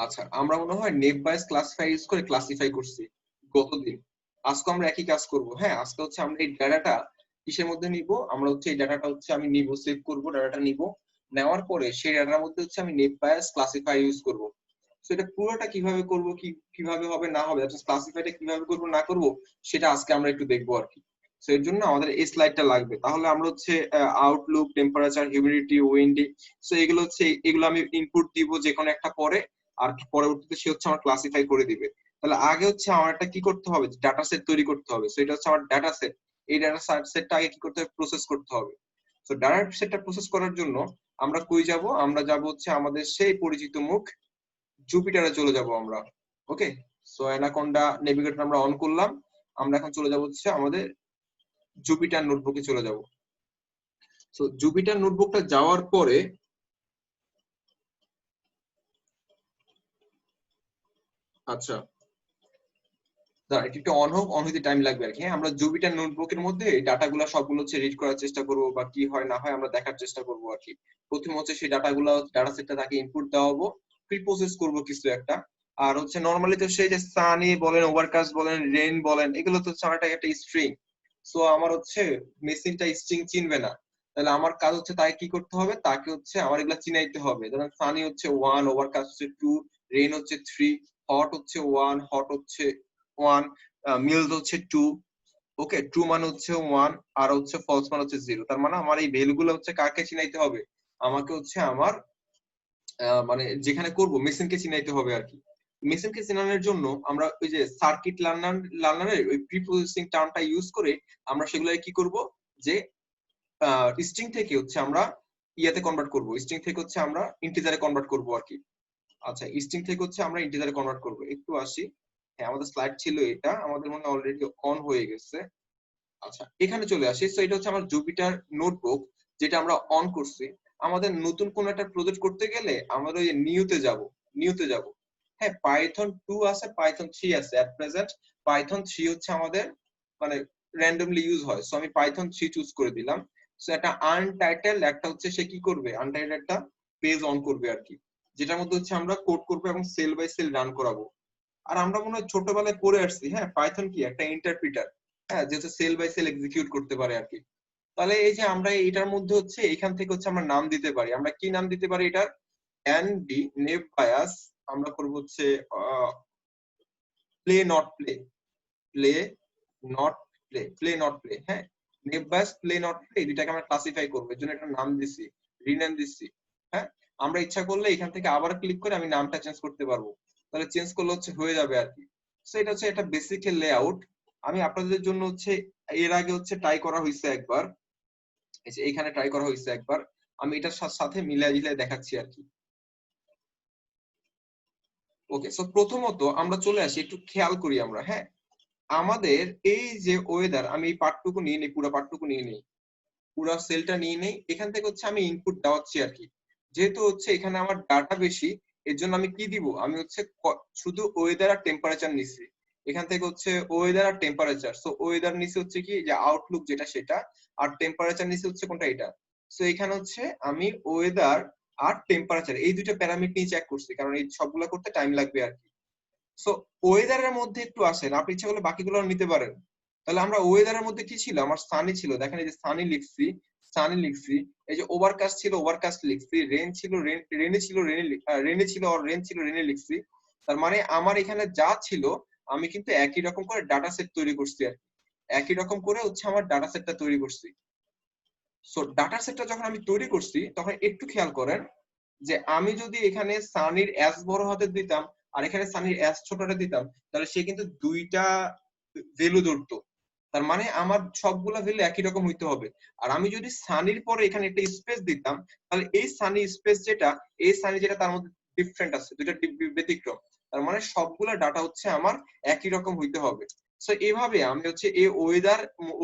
আচ্ছা, আমরা মনে হয় নেম বায়াস ক্লাসিফাই ইউজ করে ক্লাসিফাই করছি গতদিন। আজকে আমরা একই কাজ করব। হ্যাঁ, আজকে হচ্ছে আমরা এই ডাটাটা কিসের মধ্যে নিব, আমরা হচ্ছে এই ডাটাটা হচ্ছে আমি নিব, সেভ করব, ডাটাটা নিব, নেওয়ার পরে সেই ডাটার মধ্যে হচ্ছে আমি নেম বায়াস ক্লাসিফাই ইউজ করব। তো এটা পুরোটা কিভাবে করব, কিভাবে হবে না হবে, ক্লাসিফাইটা কিভাবে করব না করব, সেটা আজকে আমরা একটু দেখবো আর কি। তো এর জন্য আমাদের এই স্লাইডটা লাগবে। তাহলে আমরা হচ্ছে Outlook, temperature, humidity, Windy, so এগুলো হচ্ছে, এগুলো আমি ইনপুট দিব যে কোনো একটা পরে, আর পরবর্তীতে সে হচ্ছে আমার ক্লাসিফাই করে দিবে। তাহলে আগে হচ্ছে আমার একটা কি করতে হবে, ডাটা সেট তৈরি করতে হবে। সো এটা হচ্ছে আমার ডাটা সেট। এই ডাটা সেটটা আগে কি করতে হবে, প্রসেস করতে হবে। তো ডাটা সেটটা প্রসেস করার জন্য আমরা কই যাব, আমরা যাব হচ্ছে আমাদের সেই পরিচিত মুখ জুপিটারে চলে যাব আমরা। ওকে, সো অ্যানাকোন্ডা নেভিগেটর আমরা অন করলাম। আমরা এখন চলে যাব হচ্ছে আমাদের জুপিটার নোটবুকে চলে যাব। সো জুপিটার নোটবুকটা যাওয়ার পরে, আচ্ছা একটু অন হোক, অন হইতে টাইম লাগবে আর কি। হ্যাঁ, আমরা জুপিটার নোটবুকের মধ্যে ডাটাগুলো সবগুলো হচ্ছে রিড করার চেষ্টা করব, বা কি হয় না হয় আমরা দেখার চেষ্টা করব আর কি। প্রথমে হচ্ছে সেই ডাটাগুলো, ডাটা সেটটা তাকে ইনপুট দেওয়া হবো, প্রি প্রসেস করবো কিছু একটা। আর হচ্ছে নরমালি তো সেই যে সানি বলেন, ওভারকাস্ট বলেন, রেইন বলেন, এগুলো তো হচ্ছে আমার একটা স্ট্রিং। সো আমার হচ্ছে মেশিনটা স্ট্রিং চিনবে না। তাহলে আমার কাজ হচ্ছে তাকে কি করতে হবে, তাকে হচ্ছে আমার এগুলা চিনাইতে হবে। যেমন সানি হচ্ছে 1, ওভারকাস্ট হচ্ছে 2, রেইন হচ্ছে 3, হট হচ্ছে 1, হট হচ্ছে 1, মিলস হচ্ছে 2। ওকে, ট্রু মানে হচ্ছে 1, আর হচ্ছে ফলস মানে হচ্ছে 0। তার মানে আমার এই ভ্যালু গুলো হচ্ছে কাকে চিনাইতে হবে, আমাকে হচ্ছে আমার মানে যেখানে করব মেশিনকে চিনাইতে হবে আর কি। মেশিনকে চেনানোর জন্য আমরা ওই যে সার্কিট লার্নারের ওই প্রি প্রসেসিং টার্মটা ইউজ করে আমরা সেগুলো কি করব, যে স্ট্রিং থেকে হচ্ছে আমরা ইয়াতে কনভার্ট করব, স্ট্রিং থেকে হচ্ছে আমরা ইন্টিজারে কনভার্ট করব আর কি। আচ্ছা, স্ট্রিং থেকে হচ্ছে আমরা ইন্টিজারে কনভার্ট করব। একটু আসি। হ্যাঁ, আমাদের স্লাইড ছিল এটা, আমাদের মনে অলরেডি অন হয়ে গেছে। আচ্ছা, এখানে চলে আসি। তো এটা হচ্ছে আমার জুপিটার নোটবুক, যেটা আমরা অন করছি। আমাদের নতুন কোন একটা প্রজেক্ট করতে গেলে আমরা ওই নিউতে যাব। হ্যাঁ, পাইথন 2 আছে, পাইথন 3 আছে এট প্রেজেন্ট। পাইথন 3 হচ্ছে আমাদের মানে র্যান্ডমলি ইউজ হয়। সো আমি পাইথন 3 চুজ করে দিলাম। সো একটা আনটাইটেল একটা হচ্ছে সে কি করবে, আনটাইটেল একটা পেজ অন করবে আর কি, যেটার মধ্যে হচ্ছে আমরা কোড করবো এবং সেল বাই সেল রান করাবো। আর আমরা মনে হয় ছোটবেলায় পড়ে আসছি, হ্যাঁ, পাইথন কি একটা ইন্টারপ্রিটার। হ্যাঁ, যেটা সেল বাই সেল এক্সিকিউট করতে পারে আর কি। তাহলে এই যে আমরা এটার মধ্যে হচ্ছে এখান থেকে হচ্ছে আমরা নাম দিতে পারি। আমরা কি নাম দিতে পারি এটার, এনডি নেভ বায়াস, আমরা করব হচ্ছে play not play, play not play not play. হ্যাঁ, নেভ বায়াস, প্লে নট প্লে, এই দুটাকে আমরা ক্লাসিফাই করবো, এর জন্য একটা নাম দিছি, রিনেম দিছি। হ্যাঁ, আমরা ইচ্ছা করলে এখান থেকে আবার ক্লিক করে আমি নামটা চেঞ্জ করতে পারবো। তাহলে চেঞ্জ করলে হচ্ছে হয়ে যাবে আর কি। সো এটা হচ্ছে একটা বেসিক লেআউট। আমি আপনাদের জন্য হচ্ছে এর আগে হচ্ছে ট্রাই করা হয়েছে একবার, এই যে এখানে ট্রাই করা হয়েছে একবার। আমি এটার সাথে মিলাই ঝিলাই দেখাচ্ছি আর কি। ওকে, সো প্রথমত আমরা চলে আসি, একটু খেয়াল করি আমরা। হ্যাঁ, আমাদের এই যে ওয়েদার, আমি এই পার্টটুকু নিয়ে নিই, পুরো পার্টটুকু নিয়ে নিই, পুরো সেলটা নিয়ে নেই। এখান থেকে হচ্ছে আমি ইনপুট দেওয়াচ্ছি আর কি। যেহেতু হচ্ছে এখানে আমার ডাটা বেশি, এর জন্য আমি কি দিব, আমি হচ্ছে শুধু ওয়েদার আর টেম্পারেচার নিচ্ছি। এখান থেকে হচ্ছে ওয়েদার আর টেম্পারেচার। সো ওয়েদার নিচে হচ্ছে কি যে আউটলুক যেটা সেটা, আর টেম্পারেচার নিচে হচ্ছে কোনটা, এটা। সো এখানে হচ্ছে আমি ওয়েদার আর টেম্পারেচার এই দুইটা প্যারামিটার নিয়ে চেক করছি, কারণ এই সবগুলো করতে টাইম লাগবে আর কি। সো ওয়েদারের মধ্যে একটু আসেন, আপনি ইচ্ছা করলে বাকিগুলো নিতে পারেন। তাহলে আমরা ওয়েদারের মধ্যে কি ছিল, আমার সানি ছিল, দেখেন এই যে সানি লিখছি, সানি লিখছি। এই যে ওভারকাস্ট ছিল, ওভারকাস্ট লিখছি। রেন ছিল, রেনে ছিল, রেনে ছিল, আর রেন ছিল, রেনে লিখছি। তার মানে আমার এখানে যা ছিল আমি কিন্তু একই রকম করে ডাটা সেট তৈরি করছি আর কি। একই রকম করে হচ্ছে আমার ডাটা সেটটা তৈরি করছি। সো ডাটা সেটটা যখন আমি তৈরি করছি তখন একটু খেয়াল করেন, যে আমি যদি এখানে সানির এস বড় হাতে দিতাম আর এখানে সানির এস ছোটটা দিতাম, তাহলে সে কিন্তু দুইটা ভ্যালু ধরতো। তার মানে আমার সবগুলা ভ্যালু একই রকম হইতে হবে। আর আমি যদি সানির পরে এখানে একটা স্পেস দিতাম, তাহলে এই সানি স্পেস যেটা, এই সানি যেটা, তার মধ্যে ডিফারেন্ট আছে, দুইটা ব্যতিক্রম। তার মানে সবগুলা ডাটা হচ্ছে আমার একই রকম হইতে হবে। সো এইভাবে আমি হচ্ছে এই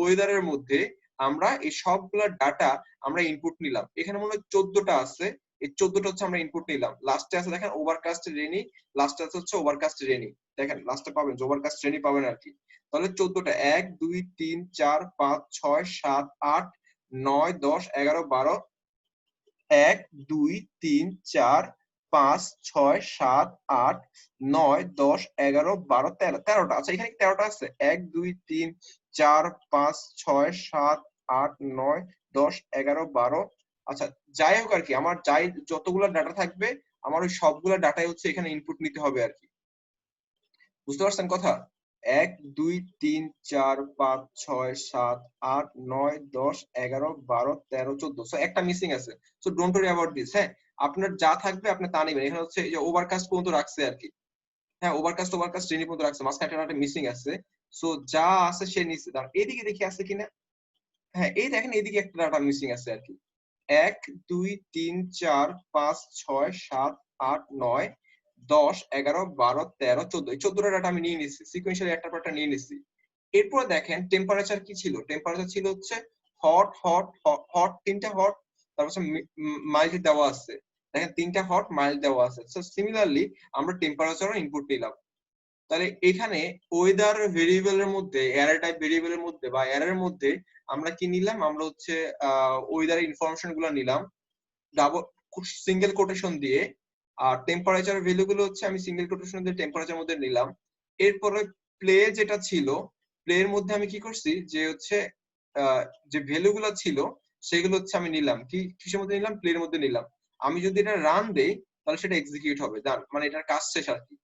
ওয়েদারের মধ্যে আমরা এই সবগুলা ডাটা আমরা ইনপুট নিলাম। এখানে মনে হয় 14টা আছে, এই 14টা হচ্ছে আমরা ইনপুট নিলাম। লাস্টে আছে দেখেন ওভারকাস্ট রেনি, লাস্টে আছে হচ্ছে ওভারকাস্ট রেনি। দেখেন লাস্টে পাবেন যে ওভারকাস্ট রেনি পাবেন আর কি। তাহলে 14টা, 1 2 3 4 5 6 7 8 9 10 11 12, 1 2 3 4 5 6 7 8 9 10 11 12 13 13টা। আচ্ছা এখানে 13টা আছে 1 2 3 4 5 6 7 8 9 10 11 12। আচ্ছা যাই হোক আর কি, আমার যাই যতগুলো ডাটা থাকবে আমার ওই সবগুলা ডাটাই হচ্ছে এখানে ইনপুট নিতে হবে আর কি। বুঝতে পারছেন কথা? 1 2 3 4 5 6 7 8 9 10 11 12 13 14। সো একটা মিসিং আছে। So don't worry about this. হ্যাঁ, আপনার যা থাকবে আপনি তা নেবেন। এখানে হচ্ছে এই যে ওভারকাস্ট পর্যন্ত রাখছে আর কি। হ্যাঁ, ওভারকাস্ট শ্রেণী পর্যন্ত রাখছে, মাঝখানে একটা মিসিং আছে। সো যা আছে সে নিচ্ছে। দাঁড়ান এদিকে দেখি আছে কিনা। হ্যাঁ এই দেখেন এদিকে একটা ডাটা মিসিং আছে আর কি। 1 2 3 4 5 6 7 8 9 10 11 12 13 14। এই 14টা ডাটা আমি নিয়ে নিচ্ছি, সিকোয়েন্সিয়ালি একটা পর একটা নিয়ে নিচ্ছি। এরপর দেখেন টেম্পারেচার কি ছিল, টেম্পারেচার ছিল হচ্ছে হট হট হট, তিনটা হট, তারপর মাইল্ড দেওয়া আছে। দেখেন তিনটা হট মাইল্ড দেওয়া আছে। সো সিমিলারলি আমরা টেম্পারেচারও ইনপুট নিলাম। তাহলে এখানে ওয়েদার ভেরিয়েবলের মধ্যে, এরর টাইপ ভেরিয়েবলের মধ্যে বা এররের মধ্যে আমরা কি নিলাম, আমরা হচ্ছে ওয়েদার ইনফরমেশন গুলো নিলাম ডাবল সিঙ্গেল কোটেশন দিয়ে, আর টেম্পারেচার ভ্যালু গুলো হচ্ছে আমি সিঙ্গেল কোটেশন দিয়ে টেম্পারেচার মধ্যে নিলাম। এরপরে প্লে যেটা ছিল, প্লে এর মধ্যে আমি কি করছি যে হচ্ছে যে ভ্যালু গুলো ছিল সেগুলো হচ্ছে আমি নিলাম কি কিসের মধ্যে নিলাম, প্লে এর মধ্যে নিলাম। আমি যদি এটা রান দেই তাহলে সেটা এক্সিকিউট হবে, জান মানে এটার কাজ শেষ আর কি।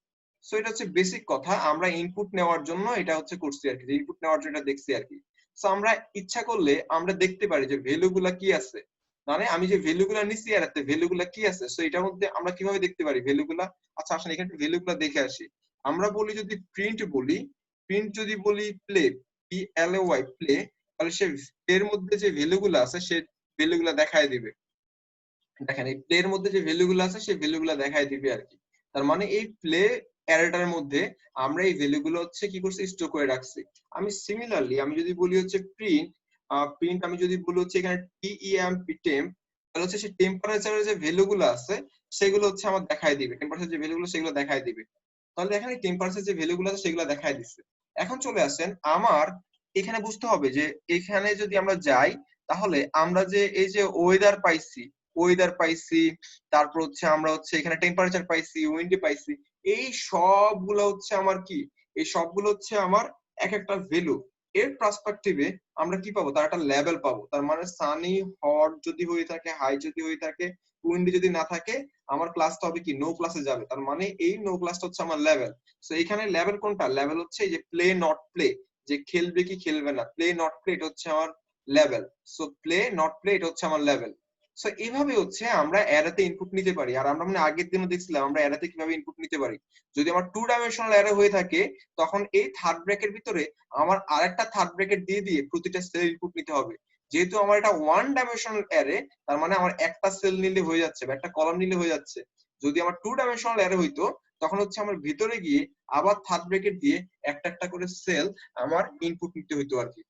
সো এটা হচ্ছে বেসিক কথা, আমরা ইনপুট নেওয়ার জন্য এটা হচ্ছে করছি আর কি, ইনপুট নেওয়ার জন্য এটা দেখছি আর কি। সো আমরা ইচ্ছা করলে আমরা দেখতে পারি যে ভ্যালু গুলা কি আছে, মানে আমি যে ভ্যালু গুলা নিচ্ছি আর এতে ভ্যালু গুলা কি আছে। সো এটার মধ্যে আমরা কিভাবে দেখতে পারি ভ্যালু গুলা। আচ্ছা আসলে এখানে ভ্যালু গুলা দেখে আসি। আমরা বলি যদি প্রিন্ট বলি, প্রিন্ট যদি বলি play, P L A Y play, তাহলে সে এর মধ্যে যে ভ্যালু গুলা আছে সে ভ্যালু গুলা দেখায় দিবে। দেখেন এই প্লে এর মধ্যে যে ভ্যালু গুলো আছে সেই ভ্যালু গুলো দেখায় দিবে আর কি। তার মানে এই প্লে অ্যারেটার মধ্যে আমরা এই ভ্যালু গুলো হচ্ছে কি করছি, স্টোর করে রাখছি। আমি সিমিলারলি আমি যদি বলি হচ্ছে প্রিন্ট, প্রিন্ট আমি যদি বলি হচ্ছে এখানে টেম্প, তাহলে হচ্ছে সেই টেম্পারেচারের যে ভ্যালু গুলো আছে সেগুলো হচ্ছে আমার দেখায় দিবে, টেম্পারেচার যে ভ্যালু গুলো সেগুলো দেখায় দিবে। তাহলে এখানে টেম্পারেচার যে ভ্যালু গুলো আছে সেগুলো দেখায় দিচ্ছে। এখন চলে আসেন আমার এখানে বুঝতে হবে যে এখানে যদি আমরা যাই তাহলে আমরা যে এই যে ওয়েদার পাইছি, ওয়েদার পাইছি, তারপর হচ্ছে আমরা হচ্ছে এখানে টেম্পারেচার পাইছি, উইন্ডি পাইছি, এই সবগুলো হচ্ছে আমার কি, এই সবগুলো হচ্ছে আমার এক একটা ভ্যালু। এর পার্সপেক্টিভে আমরা কি পাবো, তার একটা লেভেল পাবো। তার মানে সানি হট যদি হয়ে থাকে, হাই যদি হয়ে থাকে, উইন্ডি যদি না থাকে, আমার ক্লাসটা হবে কি নো ক্লাসে যাবে। তার মানে এই নো ক্লাসটা হচ্ছে আমার লেভেল। সো এখানে লেভেল কোনটা, লেভেল হচ্ছে এই যে প্লে নট প্লে, যে খেলবে কি খেলবে না, প্লে নট প্লে এটা হচ্ছে আমার level. So play not play এটা হচ্ছে আমার লেভেল। সো এইভাবে হচ্ছে আমরা অ্যারেতে ইনপুট নিতে পারি। আর আমরা মানে আগের দিনও দেখছিলাম আমরা অ্যারেতে কিভাবে ইনপুট নিতে পারি। যদি আমার 2 ডাইমেনশনাল অ্যারে হয়ে থাকে তখন এই থার্ড ব্র্যাকের ভিতরে আমার আরেকটা থার্ড ব্র্যাকেট দিয়ে দিয়ে প্রতিটা সেল ইনপুট নিতে হবে। যেহেতু আমার এটা 1 ডাইমেনশনাল অ্যারে, তার মানে আমার একটা সেল নিলে হয়ে যাচ্ছে বা একটা কলাম নিলে হয়ে যাচ্ছে। যদি আমার 2 ডাইমেনশনাল অ্যারে হইতো তখন হচ্ছে আমার ভিতরে গিয়ে আবার থার্ড ব্র্যাকেট দিয়ে একটা একটা করে সেল আমার ইনপুট নিতে হইতো আর কি।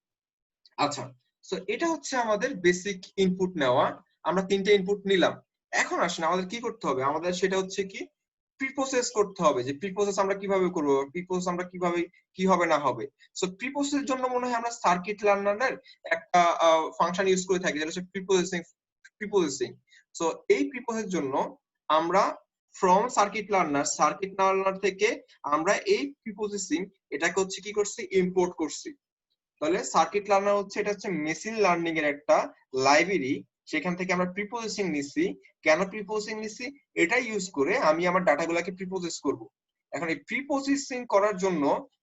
আচ্ছা, সো এটা হচ্ছে আমাদের বেসিক ইনপুট নেওয়া। আমরা 3টে ইনপুট নিলাম। এখন আসেন আমাদের কি করতে হবে, আমাদের সেটা হচ্ছে কি প্রিপ্রসেস করতে হবে। যে প্রিপ্রসেস আমরা কিভাবে করব, প্রিপ্রসেস আমরা কিভাবে কি হবে না হবে। সো প্রিপ্রসেসের জন্য মনে হয় আমরা সার্কিট লার্নারের একটা ফাংশন ইউজ করে থাকি যেটা হচ্ছে প্রিপ্রসেসিং। সো এই প্রিপ্রসেসের জন্য আমরা ফ্রম সার্কিট লার্নার থেকে আমরা এই প্রিপ্রসেসিং এটাকে হচ্ছে কি করছি, ইম্পোর্ট করছি। তাহলে সার্কিট লার্নার হচ্ছে এটা হচ্ছে মেশিন লার্নিং এর একটা লাইব্রেরি, সেখান থেকে আমরা প্রিপ্রসেসিং নিছি। কেন প্রিপ্রসেসিং নিছি, এটা ইউজ করে আমি আমার ডাটাগুলোকে প্রিপ্রসেস করব। এখন এই প্রিপ্রসেসিং করার জন্য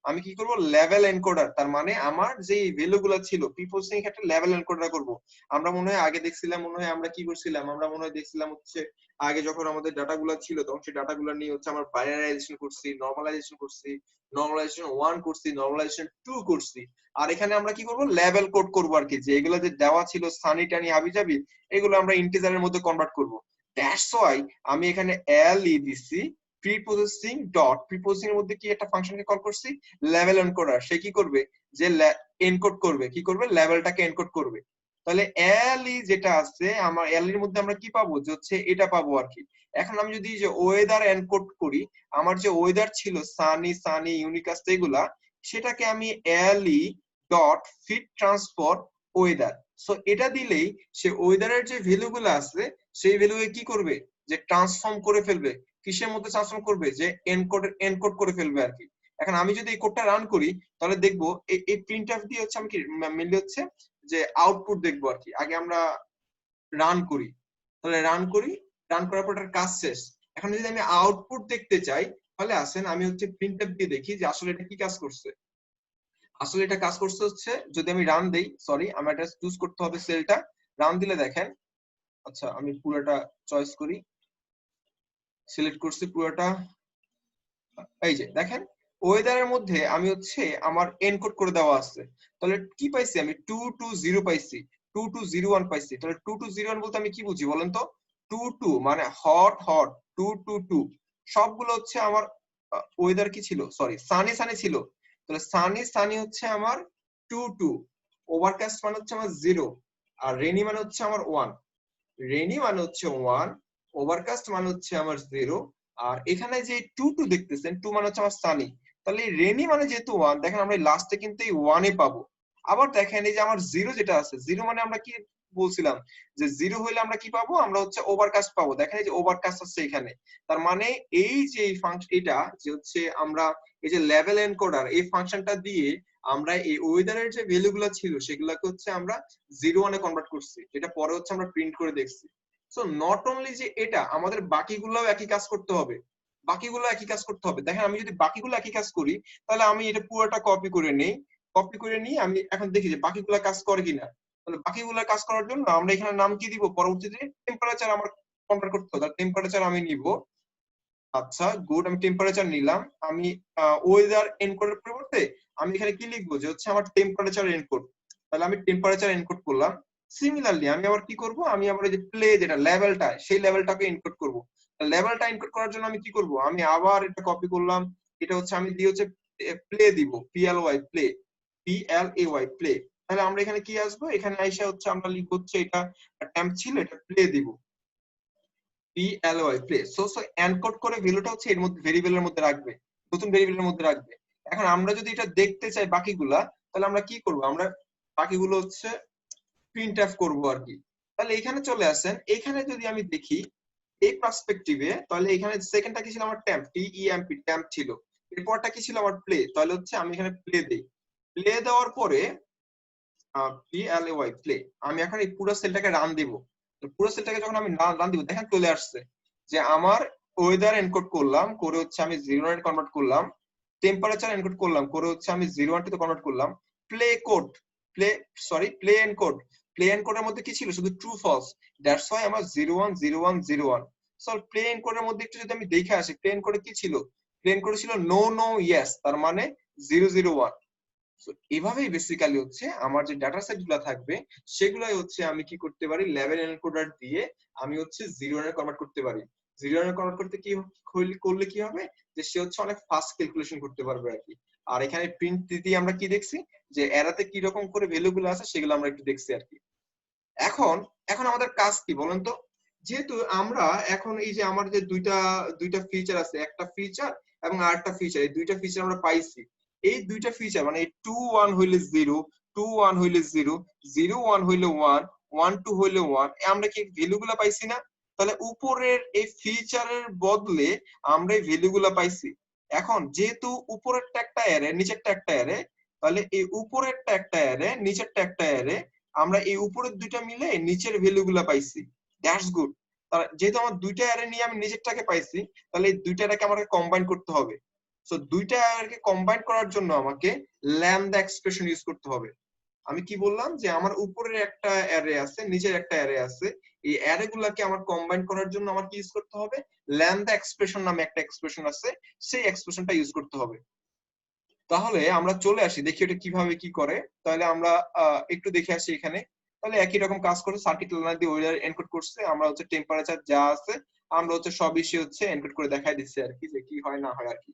আমি কি করব, লেভেল এনকোডার, তার মানে আমার যে ভ্যালু গুলো ছিল প্রিপ্রসেসিং ক্ষেত্রে লেভেল এনকোডার করব। আমরা মনে হয় আগে দেখছিলাম, মনে হয় আমরা কি করছিলাম, আমরা মনে হয় দেখছিলাম হচ্ছে আগে যখন আমাদের ডাটাগুলো ছিল তখন সেই ডাটাগুলো নিয়ে হচ্ছে আমরা বাইনারাইজেশন করছি, নরমালাইজেশন করছি, নরমালাইজেশন 1 করছি, নরমালাইজেশন 2 করছি। আর এখানে আমরা কি করব, লেভেল কোড করব আর কি, যে এগুলো যে দেওয়া ছিল সানি টানি হাবি জাবি এগুলো আমরা ইন্টিজারের মধ্যে কনভার্ট করব। দ্যাটস ওয়াই আমি এখানে এল ই দিছি প্রিপ্রসেসিং ডট, প্রিপ্রসেসিং এর মধ্যে কি একটা ফাংশনকে কল করছি, লেভেল এনকোডার। সে কি করবে, যে এনকোড করবে, কি করবে, লেভেলটাকে এনকোড করবে। তাহলে এল ই যেটা আছে আমার এল এর মধ্যে আমরা কি পাবো, যে হচ্ছে এটা পাবো আর কি। এখন আমি যদি যে ওয়েদার এনকোড করি, আমার যে ওয়েদার ছিল সানি ইউনিকাস্ট এগুলা, সেটাকে আমি L E dot fit transform weather. So এটা দিলেই সে ওয়েদারের যে ভ্যালু গুলো আছে সেই ভ্যালু কি করবে, যে ট্রান্সফর্ম করে ফেলবে। কিসের মধ্যে ট্রান্সফর্ম করবে? যে এনকোড করে ফেলবে আর কি। এখন আমি যদি এই কোডটা রান করি তাহলে দেখবো এই প্রিন্টএফ দিয়ে হচ্ছে আমি কি মেনলি হচ্ছে যে আউটপুট দেখবো আর কি। আগে আমরা রান করি, তাহলে রান করার পর এটার কাজ শেষ। এখন যদি আমি আউটপুট দেখতে চাই তাহলে আসেন আমি হচ্ছে প্রিন্টএফ দিয়ে দেখি যে আসলে এটা কি কাজ করছে। আসলে এটা কাজ করছে হচ্ছে যদি আমি রান দেই, সরি আমার এটা চুজ করতে হবে সেলটা, রান দিলে দেখেন, আচ্ছা আমি পুরোটা চয়েস করি, সিলেক্ট করছি পুরোটা, এই যে দেখেন ওয়েদারের মধ্যে আমি হচ্ছে আমার এনকোড করে দেওয়া আছে। তাহলে কি পাইছি আমি 220 পাইছি, 2201 পাইছি। তাহলে 2201 বলতে আমি কি বুঝি বলেন তো? 22 মানে হট হট, 222 সবগুলো হচ্ছে আমার ওয়েদার কি ছিল, সরি সানি সানি ছিল। তাহলে সানি সানি হচ্ছে আমার 22, ওভারকাস্ট মানে হচ্ছে আমার 0, আর রেনি মানে হচ্ছে আমার 1। রেনি মানে হচ্ছে 1, ওভারকাস্ট মানে হচ্ছে আমার 0, আর এখানে যে 22 দেখতেছেন 2 মানে হচ্ছে আমার সানি। তাহলে রেনি মানে যেহেতু 1, দেখেন আমরা লাস্টে কিন্তু এই 1 এ পাবো। আবার দেখেন এই যে আমার 0 যেটা আছে, 0 মানে আমরা কি বলছিলাম যে 0 হইলে আমরা কি পাবো? আমরা হচ্ছে ওভারকাস্ট পাবো। দেখেন এই যে ওভারকাস্ট আছে এখানে। তার মানে এই যে এই ফাংশন, এটা যে হচ্ছে আমরা এই যে লেভেল এনকোডার এই ফাংশনটা দিয়ে আমরা এই ওয়েদারের যে ভ্যালুগুলো ছিল সেগুলোকে হচ্ছে আমরা 0 1 এ কনভার্ট করছি, যেটা পরে হচ্ছে আমরা প্রিন্ট করে দেখছি। সো নট অনলি যে এটা, আমাদের বাকিগুলোও একই কাজ করতে হবে, বাকিগুলো একই কাজ করতে হবে। দেখেন আমি যদি বাকিগুলো একই কাজ করি তাহলে আমি এটা পুরোটা কপি করে নেই, কপি করে নিয়ে আমি এখন দেখি যে বাকিগুলো কাজ করে কিনা। তাহলে বাকিগুলো কাজ করার জন্য আমরা এখানে নাম কি দিব? পরবর্তীতে টেম্পারেচার আমার কনভার্ট করতে হবে, টেম্পারেচার আমি নিব। আচ্ছা গুড, আমি টেম্পারেচার নিলাম। আমি ওয়েদার এনকোডের পরিবর্তে আমি এখানে কি লিখবো যে হচ্ছে আমার টেম্পারেচার এনকোড। তাহলে আমি টেম্পারেচার এনকোড করলাম। সিমিলারলি আমি আবার কি করব? আমি আবার এই যে প্লে যেটা লেভেলটা, সেই লেভেলটাকে এনকোড করব। লেভেলটা এনকোড করার জন্য আমি কি করব? আমি আবার এটা কপি করলাম, এটা হচ্ছে আমি দিয়ে হচ্ছে প্লে দিব, পিএলওয়াই প্লে, পিএলএওয়াই প্লে। তাহলে আমরা এখানে কি আসবো? এখানে আইসা হচ্ছে আমরা লিখব হচ্ছে এটা টেম্প ছিল, এটা প্লে দিব, PLY প্লে। সো এনকোড করে ভ্যালুটা হচ্ছে এর মধ্যে ভেরিয়েবলের মধ্যে রাখবে, নতুন ভেরিয়েবলের মধ্যে রাখবে। এখন আমরা যদি এটা দেখতে চাই বাকিগুলা, তাহলে আমরা কি করব? আমরা বাকিগুলো হচ্ছে প্রিন্টএফ করব আর কি। তাহলে এখানে চলে আসেন, এখানে যদি আমি দেখি এই পার্সপেক্টিভে, তাহলে এখানে সেকেন্ডটা কি ছিল? আমার টেম্প, টিইএমপি টেম্প ছিল। এরপরটা কি ছিল? আমার প্লে। তাহলে হচ্ছে আমি এখানে প্লে দেই, প্লে দেওয়ার পরে PLAY প্লে, আমি এখন এই পুরো সেলটাকে রান দিব। তো পুরো সেলটাকে যখন আমি রান দিব, দেখেন চলে আসছে যে আমার ওয়েদার এনকোড করলাম, করে হচ্ছে আমি 0 1 কনভার্ট করলাম, টেম্পারেচার এনকোড করলাম, করে হচ্ছে আমি 0 1 তে কনভার্ট করলাম। Play code, play sorry play encode, play এনকোডের মধ্যে কি ছিল? শুধু ট্রু ফলস। দ্যাটস হোয়াই আমার 0 1 0 1 0 1। সো প্লে এনকোডের মধ্যে একটু যদি আমি দেখে আসি, প্লে এনকোডে কি ছিল? প্লে এনকোডে ছিল নো নো ইয়েস, তার মানে 0 0 1। সো এভাবেই বেসিক্যালি হচ্ছে আমার যে ডাটা সেট গুলো থাকবে সেগুলাই হচ্ছে আমি কি করতে পারি? লেভেল এনকোডার দিয়ে আমি হচ্ছে 0 1 কনভার্ট করতে পারি। 0 1 কনভার্ট করতে কি করলে কি হবে? যে সে হচ্ছে অনেক ফাস্ট ক্যালকুলেশন করতে পারবে আর কি। আর এখানে প্রিন্ট দিয়ে আমরা কি দেখছি? যে এরাতে কি রকম করে ভ্যালু গুলো আছে সেগুলো আমরা একটু দেখছি আর কি। এখন এখন আমাদের কাজ কি বলেন তো? যেহেতু আমরা এখন এই যে আমার যে দুইটা দুইটা ফিচার আছে, একটা ফিচার এবং আরেকটা ফিচার, এই দুইটা ফিচার আমরা পাইছি। এই দুইটা ফিচার মানে 2 1 হইলে 0, 2 1 হইলে 0, 0 1 হইলে 1, 1 2 হইলে 1, আমরা কি ভ্যালু গুলা পাইছি না? তাহলে উপরের এই ফিচারের বদলে আমরা এই ভ্যালু গুলা পাইছি। এখন যেহেতু উপরেরটা একটা অ্যারে, নিচেরটা একটা অ্যারে, তাহলে এই উপরেরটা একটা অ্যারে, নিচেরটা একটা অ্যারে, আমরা এই উপরের দুইটা মিলে নিচের ভ্যালু গুলা পাইছি। That's good. যেহেতু আমার দুইটা অ্যারে নিয়ে আমি নিচেরটাকে পাইছি, তাহলে এই দুইটাকে আমাকে কম্বাইন করতে হবে। সো দুইটা অ্যারেকে কম্বাইন করার জন্য আমাকে ল্যামডা এক্সপ্রেশন ইউজ করতে হবে। আমি কি বললাম? যে আমার উপরের একটা অ্যারে আছে, নিচের একটা অ্যারে আছে, এই অ্যারে গুলাকে আমার কম্বাইন করার জন্য আমার কি ইউজ করতে হবে? ল্যামডা এক্সপ্রেশন নামে একটা এক্সপ্রেশন আছে, সেই এক্সপ্রেশনটা ইউজ করতে হবে। তাহলে আমরা চলে আসি, দেখি এটা কিভাবে কি করে। তাহলে আমরা একটু দেখে আসি এখানে। তাহলে একই রকম কাজ করে সার্কিট লাইনার দিয়ে ওয়েদার এনকোড করছে, আমরা হচ্ছে টেম্পারেচার যা আছে আমরা হচ্ছে সবই সে হচ্ছে এনকোড করে দেখাই দিচ্ছে আর কি, যে কি হয় না হয় আর কি।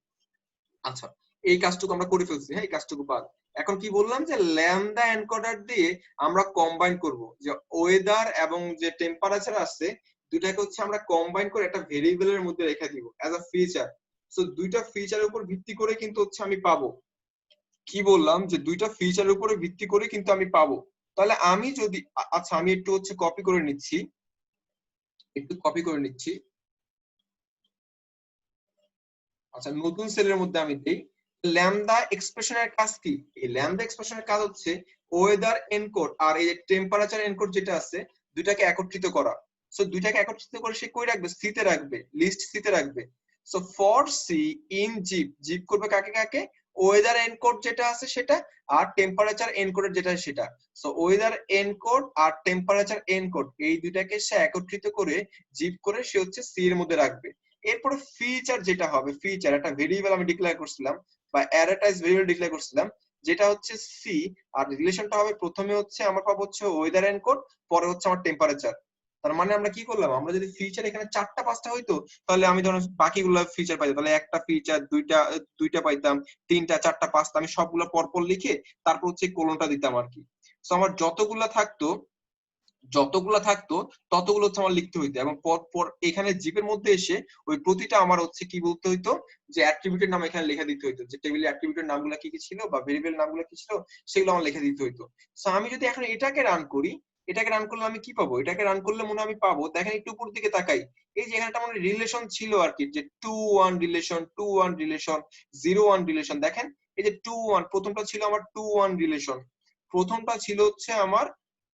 আচ্ছা এই কাজটুকু আমরা করে ফেলছি, হ্যাঁ এই কাজটুকু বাদ। এখন কি বললাম? যে ল্যামডা এনকোডার দিয়ে আমরা কম্বাইন করব, যে ওয়েদার এবং যে টেম্পারেচার আছে দুটাকে হচ্ছে আমরা কম্বাইন করে একটা ভেরিয়েবলের মধ্যে রেখে দিব অ্যাজ আ ফিচার। সো দুইটা ফিচারের উপর ভিত্তি করে কিন্তু হচ্ছে আমি পাবো, কি বললাম? যে দুইটা ফিচারের উপরে ভিত্তি করে কিন্তু আমি পাবো। তাহলে আমি যদি আচ্ছা আমি একটু হচ্ছে কপি করে নিচ্ছি, একটু কপি করে নিচ্ছি। আচ্ছা, নতুন সেলের মধ্যে আমি দেই ল্যামডা এক্সপ্রেশনের কাজ কি? এই ল্যামডা এক্সপ্রেশনের কাজ হচ্ছে ওয়েদার এনকোড আর এই টেম্পারেচার এনকোড যেটা আছে দুইটাকে একত্রিত করা। সো দুইটাকে একত্রিত করে সে কই রাখবে? সি তে রাখবে, লিস্ট সি তে রাখবে। So for C in zip, zip করবে কাকে কাকে? ওয়েদার এনকোড যেটা আছে সেটা আর টেম্পারেচার এনকোডের যেটা সেটা। সো ওয়েদার এনকোড আর টেম্পারেচার এনকোড এই দুইটাকে সে একত্রিত করে জিপ করে সে হচ্ছে সি এর মধ্যে রাখবে। এরপরে ফিচার যেটা হবে, ফিচার একটা ভেরিয়েবল আমি ডিক্লেয়ার করছিলাম বা অ্যারে টাইপ ভেরিয়েবল ডিক্লেয়ার করছিলাম যেটা হচ্ছে সি, আর রিলেশনটা হবে প্রথমে হচ্ছে আমরা পাবো হচ্ছে ওয়েদার এনকোড, পরে হচ্ছে আমার টেম্পারেচার। তার মানে আমরা কি করলাম, আমরা যদি ফিচার এখানে 4টা 5টা হইতো তাহলে আমি ধরুন বাকিগুলো ফিচার পাইতাম, তাহলে একটা ফিচার দুইটা পাইতাম, 3টা 4টা 5টা আমি সবগুলো পরপর লিখে তারপর হচ্ছে কোলনটা দিতাম আর কি। তো আমার যতগুলা থাকতো ততগুলো হচ্ছে আমার লিখতে হইতো, এবং পর এখানে জিপের মধ্যে এসে ওই প্রতিটা আমার হচ্ছে কি বলতে হইতো যে অ্যাট্রিবিউটের নাম এখানে লিখে দিতে হইতো, যে টেবিলে অ্যাট্রিবিউটের নামগুলো কি কি ছিল বা ভেরিয়েবল নামগুলো কি ছিল সেগুলো আমার লিখে দিতে হইতো। সো আমি যদি এখন এটাকে রান করি, এটাকে রান করলে আমি কি পাবো? এটাকে রান করলে মনে আমি পাবো, দেখেন একটু উপর দিকে তাকাই, এই যে এখানে আমার রিলেশন ছিল আর কি, যে 2-1 রিলেশন, 2-1 রিলেশন, 0-1 রিলেশন। দেখেন এই যে 2-1, প্রথমটা ছিল আমার 2-1 রিলেশন, প্রথমটা ছিল হচ্ছে আমার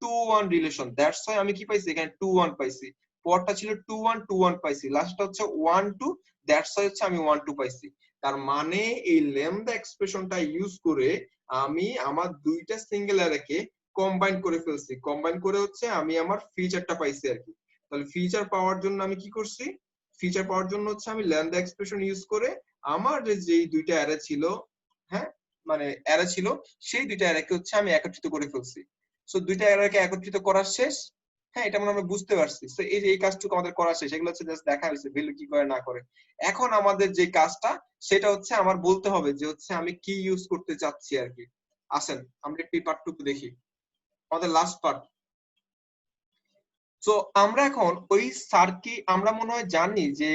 2-1 রিলেশন, দ্যাটস ওয়াই আমি কি পাইছি এখানে 2-1 পাইছি। পরটা ছিল 2-1, 2-1 পাইছি, লাস্টটা হচ্ছে 1-2, দ্যাটস ওয়াই হচ্ছে আমি 1-2 পাইছি। তার মানে এই ল্যামডা এক্সপ্রেশনটা ইউজ করে আমি আমার দুইটা সিঙ্গেল অ্যারেকে কম্বাইন করে ফেলছি, কম্বাইন করে হচ্ছে আমি আমার ফিচারটা পাইছি আর কি। তাহলে ফিচার পাওয়ার জন্য আমি কি করছি, ফিচার পাওয়ার জন্য হচ্ছে আমি ল্যামডা এক্সপ্রেশন ইউজ করে আমার যেই দুইটা অ্যারে ছিল, হ্যাঁ মানে অ্যারে ছিল, সেই দুইটা অ্যারেকে হচ্ছে আমি একত্রিত করে ফেলছি। সো দুইটা অ্যারেকে একত্রিত করা শেষ। হ্যাঁ, এটা মনে আমরা বুঝতে পারছি। তো এই যে এই কাজটুকু আমাদের করা শেষ, এগুলো হচ্ছে জাস্ট দেখা হয়েছে ভ্যালু কি করে না করে। এখন আমাদের যে কাজটা সেটা হচ্ছে আমার বলতে হবে যে হচ্ছে আমি কি ইউজ করতে চাচ্ছি আর কি। আসেন আমরা একটু পার্টটুকু দেখি, আমাদের লাস্ট পার্ট। তো আমরা এখন ওই সার্কিট, আমরা মনে হয় জানি যে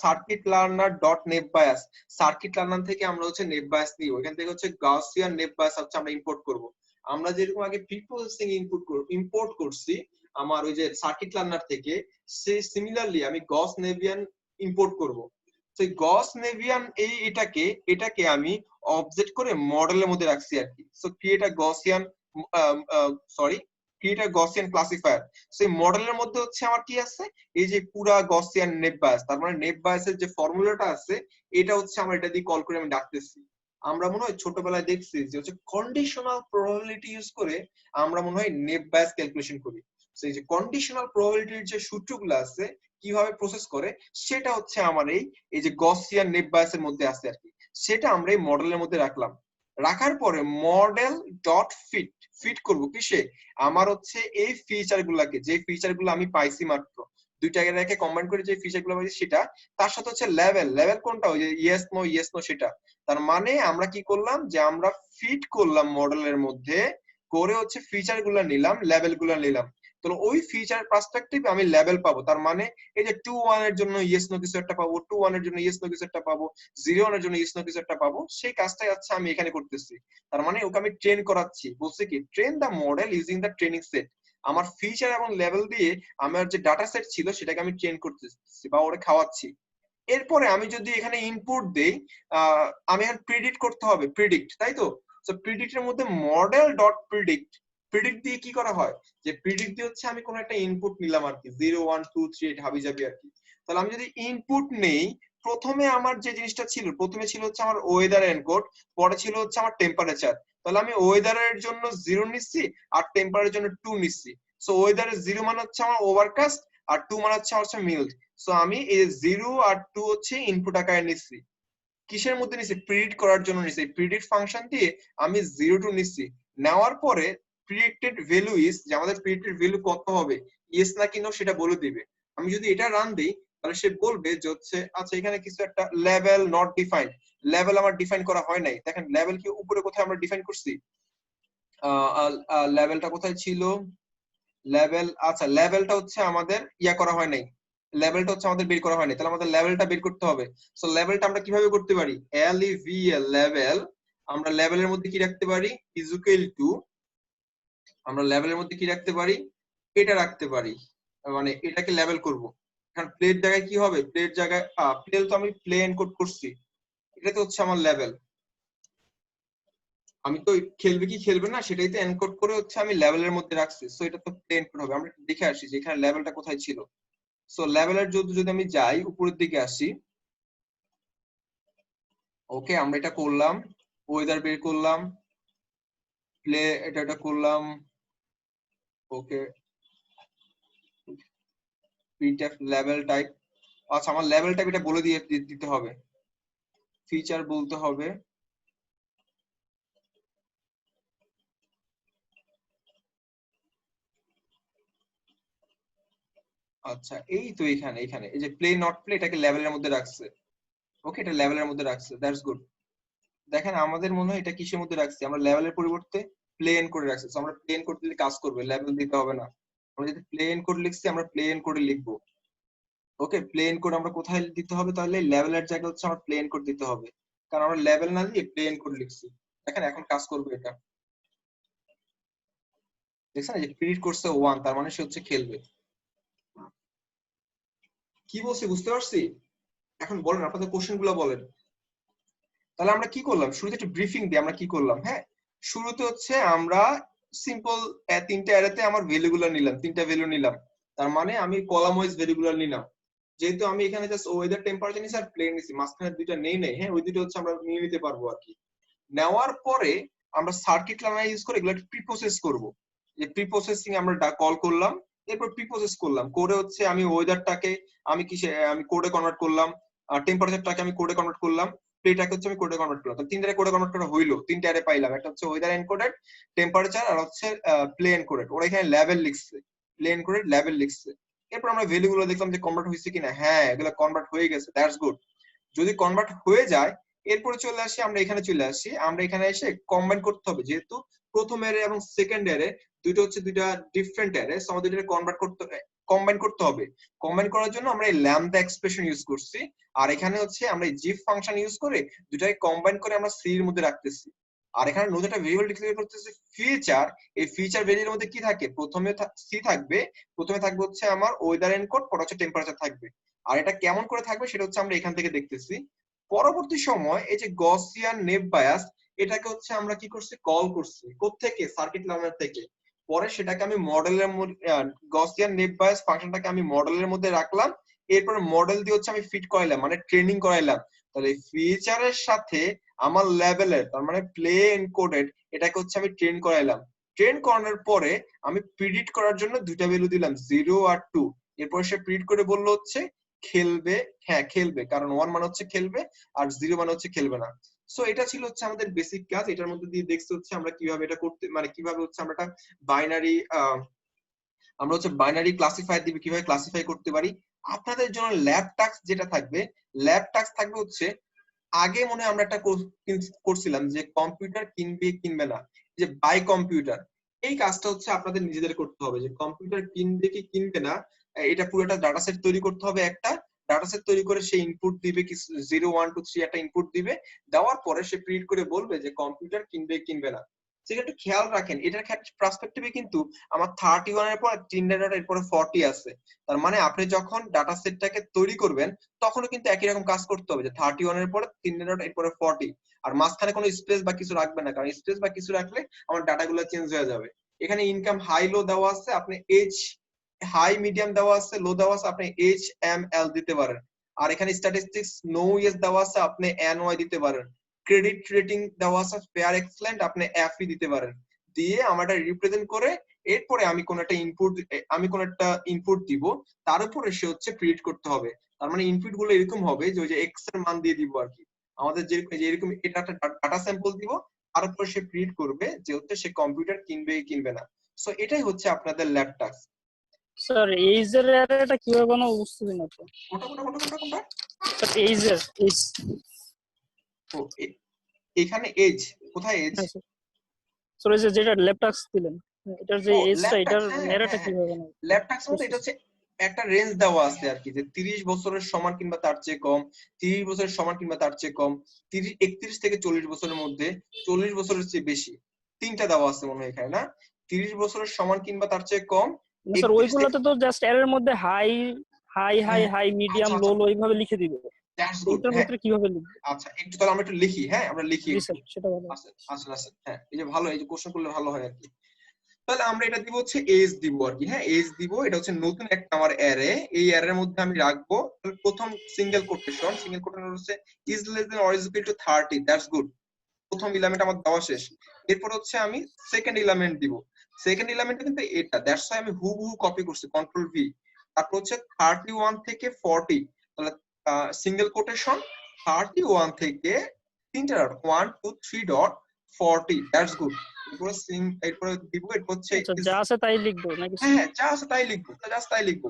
scikit learn dot naive Bayes, scikit learn থেকে আমরা হচ্ছে নেপ বায়াস নিব, এখান থেকে হচ্ছে গাউসিয়ান নেপ বায়াস হচ্ছে আমরা ইম্পোর্ট করব। আমরা যেরকম আগে প্রি প্রসেসিং ইম্পোর্ট করছি আমার ওই যে সার্কিট লার্নার থেকে, সেই সিমিলারলি আমি গস নেভিয়ান ইম্পোর্ট করব। সেই গস নেভিয়ান এটাকে আমি অবজেক্ট করে মডেলের মধ্যে রাখছি আর কি। So create a Gaussian, sorry, create a Gaussian classifier. সেই মডেলের মধ্যে হচ্ছে আমার কি আছে, এই যে পুরা গসিয়ান নেপ বায়াস, তার মানে নেপ বায়াসের যে ফর্মুলাটা আছে এটা হচ্ছে আমরা এটা দিয়ে কল করে আমি ডাকতেছি। আমরা মনে হয় ছোটবেলায় দেখছি যে হচ্ছে কন্ডিশনাল প্রবাবিলিটি ইউজ করে আমরা মনে হয় নেপ বায়াস ক্যালকুলেশন করি। সেই যে কন্ডিশনাল প্রবাবিলিটির যে সূত্রগুলো আছে কিভাবে প্রসেস করে সেটা হচ্ছে আমার এই যে গসিয়ান নেপ বায়াসের মধ্যে আছে আর কি। সেটা আমরা এই মডেলের মধ্যে রাখলাম, রাখার পরে মডেল ডট ফিট, ফিট করব কিসে, আমার হচ্ছে এই ফিচার গুলাকে, যে ফিচার গুলো আমি পাইছি মাত্র দুইটাকে রেখে কম্বাইন করে যে ফিচার গুলো পাইছি সেটা, তার সাথে হচ্ছে লেভেল, লেভেল কোনটা, ওই যে ইয়েস নো সেটা। তার মানে আমরা কি করলাম যে আমরা ফিট করলাম মডেলের মধ্যে, করে হচ্ছে ফিচার গুলা নিলাম, লেভেল গুলা নিলাম। তো ওই ফিচার পার্সপেক্টিভ আমি লেভেল পাবো। তার মানে এই যে 2-1 এর জন্য ইয়েস নো কিছু একটা পাবো, 2-1 এর জন্য ইয়েস নো কিছু একটা পাবো, 0-1 এর জন্য ইয়েস নো কিছু একটা পাবো, সেই কাজটাই হচ্ছে আমি এখানে করতেছি। তার মানে ওকে আমি ট্রেন করাচ্ছি, বলছে কি ট্রেন দা মডেল ইউজিং দা ট্রেনিং সেট। আমার ফিচার এবং লেভেল দিয়ে আমার যে ডাটা সেট ছিল সেটাকে আমি ট্রেন করতেছি বা ওরে খাওয়াচ্ছি। এরপরে আমি যদি এখানে ইনপুট দেই, আমি এখন প্রিডিক্ট করতে হবে, প্রিডিক্ট, তাই তো? সো প্রিডিক্টের মধ্যে মডেল ডট প্রিডিক্ট, প্রিডিক্ট দিয়ে কি করা হয়, যে প্রিডিক্ট দিয়ে হচ্ছে আমি কোন একটা ইনপুট নিলাম আর কি, 0 1 2 3 ঢাবি যাবি আর কি। তাহলে আমি যদি ইনপুট নেই, প্রথমে আমার যে জিনিসটা ছিল, প্রথমে ছিল হচ্ছে আমার ওয়েদার এনকোড, পরে ছিল হচ্ছে আমার টেম্পারেচার। তাহলে আমি ওয়েদারের জন্য 0 নিচ্ছি আর টেম্পারেচারের জন্য 2 নিচ্ছি। সো ওয়েদারের 0 মানে হচ্ছে আমার ওভারকাস্ট আর 2 মানে হচ্ছে আমার মিল্ড। সো আমি এই 0 আর 2 হচ্ছে ইনপুট আকারে নিচ্ছি, কিসের মধ্যে নিচ্ছি, প্রিডিক্ট করার জন্য নিচ্ছি। প্রিডিক্ট ফাংশন দিয়ে আমি 0 2 নিচ্ছি, নেওয়ার পরে প্রিডিক্টেড ভ্যালু ইজ, যে আমাদের প্রিডিক্টেড ভ্যালু কত হবে, ইয়েস নাকি নো সেটা বলে দিবে। আমি যদি এটা রান দিই তাহলে সে বলবে যে হচ্ছে আচ্ছা এখানে কিছু একটা লেভেল নট ডিফাইন্ড, লেভেল আমার ডিফাইন করা হয় নাই। দেখেন লেভেল কি উপরে কোথায় আমরা ডিফাইন করছি, লেভেলটা কোথায় ছিল, লেভেল, আচ্ছা লেভেলটা হচ্ছে আমাদের ইয়া করা হয় নাই, লেভেলটা হচ্ছে আমাদের বের করা হয়নি, তাহলে আমাদের লেভেলটা বের করতে হবে। সো লেভেলটা আমরা কিভাবে করতে পারি, এল ই ভি এল লেভেল, আমরা লেভেলের মধ্যে কি রাখতে পারি, ইজ ইকুয়াল টু, আমরা লেভেলের মধ্যে কি রাখতে পারি, এটা রাখতে পারি, মানে এটাকে লেভেল করব। এখন প্লেট জায়গায় কি হবে, প্লেট জায়গায় প্লেল তো আমি প্লে এনকোড করছি, এটাতে হচ্ছে আমার লেভেল। আমি তো খেলবে কি খেলবে না সেটাই তো এনকোড করে হচ্ছে আমি লেভেলের মধ্যে রাখছি, সো এটা তো প্লে এনকোড হবে। আমরা দেখে আসি যে এখানে লেভেলটা কোথায় ছিল। সো লেভেলের যদি আমি যাই উপরের দিকে আসি, ওকে আমরা এটা করলাম, ওয়েদার বের করলাম, প্লে এটা করলাম, ওকে প্রিন্টএফ লেভেল টাইপ। আচ্ছা আমার লেভেল টাইপ এটা বলে দিতে হবে, ফিচার বলতে হবে। আচ্ছা এই তো এখানে এখানে এই যে প্লে নট প্লে এটাকে লেভেলের মধ্যে রাখছে। ওকে এটা লেভেলের মধ্যে রাখছে, দ্যাটস গুড। দেখেন আমাদের মনে হয় এটা কিসের মধ্যে রাখছি, আমরা লেভেলের পরিবর্তে প্লেন করে রাখছি। So আমরা প্লেন কোড দিলে কাজ করবে, লেভেল দিতে হবে না। আমরা যদি প্লেন কোড লিখছি আমরা প্লেন কোডে লিখবো। ওকে প্লেন কোড আমরা কোথায় দিতে হবে তাহলে, লেভেলের জায়গায় হচ্ছে আমরা প্লেন কোড দিতে হবে, কারণ আমরা লেভেল না দিয়ে প্লেন কোড লিখছি। দেখেন এখন কাজ করবে এটা, দেখছেন এই যে প্রিন্ট করছে 1, তার মানে সে হচ্ছে খেলবে। কি বলছি বুঝতে পারছি? এখন বলেন আপনাদের কোশ্চেন গুলো বলেন। তাহলে আমরা কি করলাম, শুরুতে একটা ব্রিফিং দিয়ে আমরা কি করলাম। হ্যাঁ শুরুতে হচ্ছে আমরা সিম্পল তিনটা অ্যারেতে আমার ভ্যালু গুলো নিলাম, তিনটা ভ্যালু নিলাম। তার মানে আমি কলাম ওয়াইজ ভ্যালু গুলো নিলাম। যেহেতু আমি এখানে জাস্ট ওয়েদার টেম্পারেচার নিছি আর প্লেন নিছি, মাঝখানে দুইটা নেই নেই, হ্যাঁ ওই দুটো হচ্ছে আমরা নিয়ে নিতে পারবো আর কি। নেওয়ার পরে আমরা সার্কিট লাইনার ইউজ করে এগুলো প্রি প্রসেস করব। যে প্রি প্রসেসিং আমরা কল করলাম, এরপর প্রি প্রসেস করলাম করে হচ্ছে আমি ওয়েদারটাকে আমি কিসে আমি কোডে কনভার্ট করলাম, আর টেম্পারেচারটাকে আমি কোডে কনভার্ট করলাম, প্লেটাকে হচ্ছে আমি কোডে কনভার্ট করলাম। তো তিনটারে কোডে কনভার্ট করা হইলো, তিনটা অ্যারে পাইলাম, একটা হচ্ছে ওয়েদার এনকোডেড, টেম্পারেচার আর হচ্ছে প্লে এনকোডেড। ওরা এখানে লেভেল লিখছে, প্লে এনকোডেড লেভেল লিখছে। এরপর আমরা ভ্যালু গুলো দেখলাম যে কনভার্ট হয়েছে কিনা, হ্যাঁ এগুলো কনভার্ট হয়ে গেছে, দ্যাটস গুড। যদি কনভার্ট হয়ে যায় এরপরে চলে আসি আমরা এখানে, চলে আসি আমরা এখানে এসে কম্বাইন করতে হবে। যেহেতু প্রথম এরে এবং সেকেন্ড এরে দুটো হচ্ছে দুইটা ডিফারেন্ট এরে, সো আমাদের এটা কনভার্ট করতে কম্বাইন করতে হবে। কম্বাইন করার জন্য আমরা এই ল্যাম্বডা এক্সপ্রেশন ইউজ করছি, আর এখানে হচ্ছে আমরা এই জিফ ফাংশন ইউজ করে দুটাকে কম্বাইন করে আমরা সি এর মধ্যে রাখতেছি। আর এখানে নতুন একটা ভেরিয়েবল ডিক্লেয়ার করতেছি ফিচার। এই ফিচার ভেরিয়েবলের মধ্যে কি থাকে, প্রথমে সি থাকবে, প্রথমে থাকবে হচ্ছে আমার ওয়েদার এনকোড, পরে হচ্ছে টেম্পারেচার থাকবে। আর এটা কেমন করে থাকবে সেটা হচ্ছে আমরা এখান থেকে দেখতেছি। পরবর্তী সময় এই যে গসিয়ান নেপ বায়াস, এটাকে হচ্ছে আমরা কি করছি, কল করছি কোত্থেকে, সার্কিট লার্নার থেকে। পরে সেটাকে আমি মডেলের মধ্যে গসিয়ান নেপ বায়াস ফাংশনটাকে আমি মডেলের মধ্যে রাখলাম। এরপর মডেল দিয়ে হচ্ছে আমি ফিট করাইলাম, মানে ট্রেনিং করাইলাম। তাহলে ফিচারের সাথে আমার লেভেলের তার মানে প্লে এনকোডেড এটাকে হচ্ছে আমি ট্রেন করাইলাম। ট্রেন করানোর পরে আমি প্রিডিক্ট করার জন্য দুইটা ভ্যালু দিলাম 0 আর 2। এরপর সে প্রিডিক্ট করে বললো হচ্ছে খেলবে, হ্যাঁ খেলবে, কারণ 1 মানে হচ্ছে খেলবে আর 0 মানে হচ্ছে খেলবে না। সো এটা ছিল হচ্ছে আমাদের বেসিক কাজ। এটার মধ্যে দিয়ে দেখতে হচ্ছে আমরা কিভাবে এটা করতে, মানে কিভাবে হচ্ছে আমরা একটা বাইনারি আমরা হচ্ছে বাইনারি ক্লাসিফায়ার দিবে কিভাবে ক্লাসিফাই করতে পারি। আপনাদের জন্য ল্যাব টাস্ক যেটা থাকবে, ল্যাব টাস্ক থাকবে হচ্ছে আগে মনে হয় আমরা একটা করছিলাম যে কম্পিউটার কিনবে কিনবে না, যে বাই কম্পিউটার। এই কাজটা হচ্ছে আপনাদের নিজেদের করতে হবে, যে কম্পিউটার কিনবে কি কিনবে না। এটা পুরো একটা ডাটা সেট তৈরি করতে হবে, একটা ডাটা সেট তৈরি করে সে ইনপুট দিবে কি 0 1 2 3 একটা ইনপুট দিবে, দেওয়ার পরে সে প্রিন্ট করে বলবে যে কম্পিউটার কিনবে কিনবে না। সেটা একটু খেয়াল রাখেন, এটার ক্ষেত্রে পার্সপেক্টিভে কিন্তু আমার 31 এর পর 3 ডাটা এরপরে 40 আছে। তার মানে আপনি যখন ডাটা সেটটাকে তৈরি করবেন তখনও কিন্তু একই রকম কাজ করতে হবে, যে 31 এর পরে 3 ডট এরপরে 40। আর মাঝখানে কোনো স্পেস বা কিছু রাখবে না, কারণ স্পেস বা কিছু রাখলে আমার ডাটাগুলো চেঞ্জ হয়ে যাবে। এখানে ইনকাম হাই লো দেওয়া আছে, আপনি এজ হাই মিডিয়াম দেওয়া আছে, লো দেওয়া আছে, আপনি এইচ এম এল দিতে পারেন। আর এখানে স্ট্যাটিস্টিক্স নো ইয়েস দেওয়া আছে, আপনি এন ওয়াই দিতে পারেন। ক্রেডিট রেটিং দেওয়া আছে ফেয়ার এক্সেলেন্ট, আপনি এফ ই দিতে পারেন। দিয়ে আমরা এটা রিপ্রেজেন্ট করে এরপরে আমি কোন একটা ইনপুট দিব, তার উপরে সে হচ্ছে প্রিন্ট করতে হবে। তার মানে ইনপুট গুলো এরকম হবে যে ওই যে এক্স এর মান দিয়ে দিব আর কি। আমাদের যে এরকম এটা একটা ডাটা স্যাম্পল দিব, তার উপর সে প্রিন্ট করবে যে হচ্ছে সে কম্পিউটার কিনবে কিনবে না। সো এটাই হচ্ছে আপনাদের ল্যাব টাস্ক। স্যার এইজের এটা কিভাবে বানাবো বুঝতেছি না তো। কোনটা কোনটা কোনটা কোনটা কোনটা? স্যার এইজের এইজ, ও এখানে এজ কোথায় এজ? হ্যাঁ স্যার। স্যার এই যে যেটা ল্যাপটপস দিলেন, এটার যে ও এজটা, ল্যাব এটার টাস্ক, হ্যাঁ নেরাটা হ্যাঁ হ্যাঁ। কিভাবে বানাবো ল্যাব টাস্ক মধ্যে এটা বুঝতেছি। হচ্ছে একটা রেঞ্জ দেওয়া আছে আর কি, যে 30 বছরের সমান কিংবা তার চেয়ে কম, 30 বছরের সমান কিংবা তার চেয়ে কম, 31 থেকে 40 বছরের মধ্যে, 40 বছরের চেয়ে বেশি। তিনটা দেওয়া আছে মনে হয় এখানে না, 30 বছরের সমান কিংবা তার চেয়ে কম, স্যার 31 থেকে ওইগুলোতে তো জাস্ট এর মধ্যে হাই হাই হাই হ্যাঁ। হাই আচ্ছা মিডিয়াম লো আচ্ছা লো এইভাবে লিখে দিবে। That's good. এটার হ্যাঁ ভিতরে কিভাবে লিখবো? আচ্ছা, একটু তাহলে আমরা একটু লিখি। হ্যাঁ আমরা লিখি জি একটু। স্যার, সেটা ভালো। আচ্ছা আচ্ছা আচ্ছা, হ্যাঁ এই যে ভালো, এই যে কোশ্চেন করলে ভালো হয় আর কি। তাহলে আমরা এটা দিব হচ্ছে এজ দিব আর কি। হ্যাঁ এজ দিব, এটা হচ্ছে নতুন একটা আমার অ্যারে, এই অ্যারের মধ্যে আমি রাখবো। তাহলে প্রথম সিঙ্গেল কোটেশন হচ্ছে is less than or is equal to 30, that's good. প্রথম এলিমেন্ট আমার দেওয়া শেষ। এরপর হচ্ছে আমি সেকেন্ড এলিমেন্ট দিব। সেকেন্ড এলিমেন্ট কিন্তু এটা, দ্যাটস ওয়াই আমি হুবহু কপি করছি, কন্ট্রোল ভি। তারপর হচ্ছে 31 থেকে 40, তাহলে সিঙ্গেল কোটেশন 31 থেকে তিনটা ডট 1 2 3 ডট 40, দ্যাটস গুড। এরপরে দিব, এরপর হচ্ছে আচ্ছা, যা আছে তাই লিখবো নাকি হ্যাঁ স্যার? হ্যাঁ যা আছে তাই লিখবো, জাস্ট তাই লিখবো।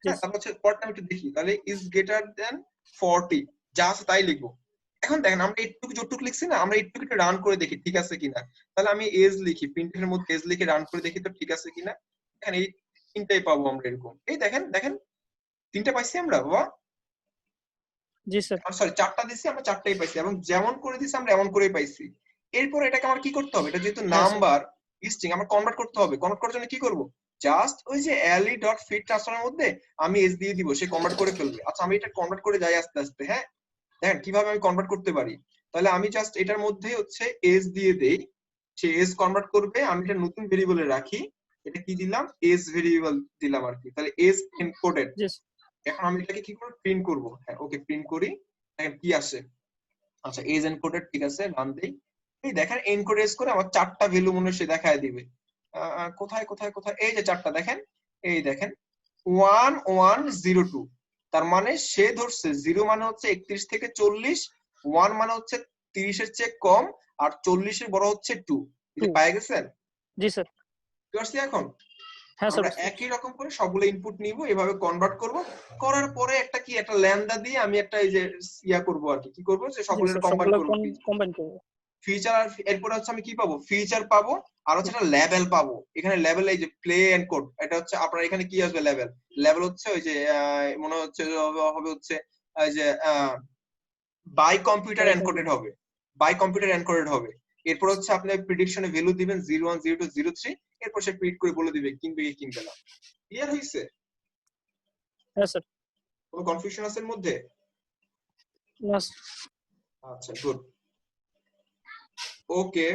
জি হ্যাঁ তারপর হচ্ছে পরটা আমি একটু দেখি, তাহলে ইজ গ্রেটার দেন 40, যা আছে তাই লিখবো। এখন দেখেন আমরা এইটুকু যতটুকু লিখছি না, আমরা এইটুকু একটু রান করে দেখি ঠিক আছে কিনা। তাহলে আমি এজ লিখি, প্রিন্টের মধ্যে এজ লিখে রান করে দেখি তো ঠিক আছে কিনা। দেখেন এই তিনটাই পাবো আমরা এরকম, এই দেখেন দেখেন তিনটা পাইছি আমরা বাবা। জি স্যার। সরি চারটা দিছি, আমরা চারটাই পাইছি, এবং যেমন করে দিছি আমরা এমন করেই পাইছি। এরপর এটাকে আমার কি করতে হবে, এটা যেহেতু হ্যাঁ স্যার। নাম্বার স্ট্রিং আমরা কনভার্ট করতে হবে। কনভার্ট করার জন্য কি করব, জাস্ট ওই যে এলি ডট ফিট ট্রান্সফারের মধ্যে আমি এস দিয়ে দিব, সে কনভার্ট করে ফেলবে। আচ্ছা আমি এটা কনভার্ট করে যাই আস্তে আস্তে। হ্যাঁ দেখেন কিভাবে আমি কনভার্ট করতে পারি। তাহলে আমি জাস্ট এটার মধ্যে হচ্ছে এস দিয়ে দেই, সে এস কনভার্ট করবে। আমি এটা নতুন ভেরিয়েবলে রাখি, এটা কি দিলাম, এস ভেরিয়েবল দিলাম আর কি। তাহলে এস এনকোডেড। জি এখন আমি এটাকে কি করব, প্রিন্ট করব। হ্যাঁ ওকে প্রিন্ট করি, দেখেন কি আসে। আচ্ছা এজ এনকোডেড, ঠিক আছে রান দেই। এই দেখেন এনকোডেজ করে আমার চারটা ভ্যালু মনে হয় সে দেখায় দিবে। কোথায় কোথায় কোথায়, এই যে চারটা দেখেন, এই দেখেন 1102। তার মানে সে ধরছে 0 মানে হচ্ছে 31 থেকে 40, 1 মানে হচ্ছে 30 এর চেয়ে কম, আর 40 এর বড় হচ্ছে 2। এই যে 2। পাই গেছেন, জি স্যার। বুঝতে পারছি এখন। হ্যাঁ স্যার, আমরা বুঝতে পারছি। একই রকম করে সবগুলো ইনপুট নিব, এভাবে কনভার্ট করব। করার পরে একটা কি, একটা ল্যামডা দিয়ে আমি একটা এই যে ইয়া করব আর কি, কি করব যে জি সবগুলো স্যার, কম্বাইন সবগুলো করব। কম্বাইন করবো। ফিচার, আর এরপরে হচ্ছে আমি কি পাবো, ফিচার পাবো, আর হচ্ছে একটা লেভেল পাবো। এখানে লেভেল, এই যে প্লে এন্ড কোড, এটা হচ্ছে আপনার এখানে কি আসবে, লেভেল। লেভেল হচ্ছে ওই যে মনে হচ্ছে হবে হচ্ছে এই যে by computer by encoded computer. হবে, বাই কম্পিউটার এনকোডেড হবে। এরপর হচ্ছে আপনি প্রেডিকশনে ভ্যালু দিবেন 01 02 03, এরপর সে প্রিন্ট করে বলে দিবে কিনবে কি কিনবে না। ক্লিয়ার হইছে? হ্যাঁ স্যার। কোনো কনফিউশন আছে এর মধ্যে? না আচ্ছা গুড, ওকে।